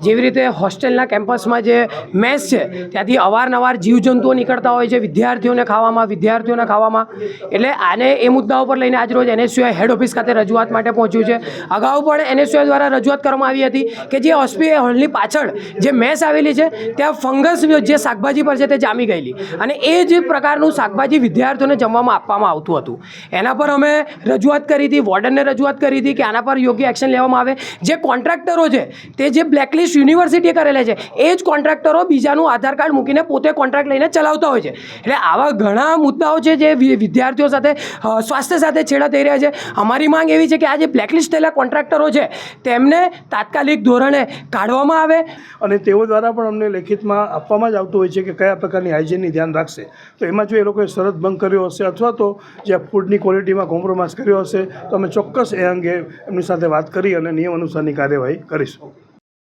જેવી રીતે હોસ્ટેલના કેમ્પસમાં જે મેસ છે ત્યાંથી અવારનવાર જીવજંતુઓ નીકળતા હોય છે વિદ્યાર્થીઓને ખાવામાં. એટલે આને એ મુદ્દાઓ પર લઈને આજરોજ NSUI હેડ ઓફિસ ખાતે રજૂઆત માટે પહોંચ્યું છે. અગાઉ પણ NSUI દ્વારા રજૂઆત કરવામાં આવી હતી કે જે હોસ્પિટલ હોલની પાછળ જે મેસ આવેલી છે ત્યાં ફંગસ જે શાકભાજી પર છે તે જામી ગયેલી અને એ જ પ્રકારનું શાકભાજી વિદ્યાર્થીઓને જમવામાં આપવામાં આવતું હતું. એના પર અમે રજૂઆત કરી હતી, વોર્ડનને રજૂઆત કરી હતી કે આના પર યોગ્ય એક્શન લેવામાં આવે. જે કોન્ટ્રાક્ટરો છે તે જે બ્લેકલિસ્ટ યુનિવર્સિટીએ કરેલા છે એ જ કોન્ટ્રાક્ટરો બીજાનું આધાર કાર્ડ મૂકીને પોતે કોન્ટ્રાક્ટ લઈને ચલાવતા હોય છે. એટલે આવા ઘણા મુદ્દાઓ છે જે વિદ્યાર્થીઓ સાથે સ્વાસ્થ્ય સાથે છેડા થઈ રહ્યા છે. અમારી માંગ એવી છે કે આ જે બ્લેકલિસ્ટ થયેલા કોન્ટ્રાક્ટરો છે તેમને તાત્કાલિક ધોરણે કાઢવામાં આવે. અને તેઓ દ્વારા પણ અમને લેખિતમાં આપવામાં જ આવતું હોય છે કે કયા પ્રકારની હાઇજીનની ધ્યાન રાખશે. તો એમાં જો એ લોકોએ શરત ભંગ કર્યો હશે અથવા તો જે ફૂડની ક્વોલિટીમાં કોમ્પ્રોમાઇઝ કર્યો હશે તો અમે ચોક્કસ એ અંગે એમની સાથે વાત કરી અને નિયમ અનુસારની કાર્યવાહી કરીશું.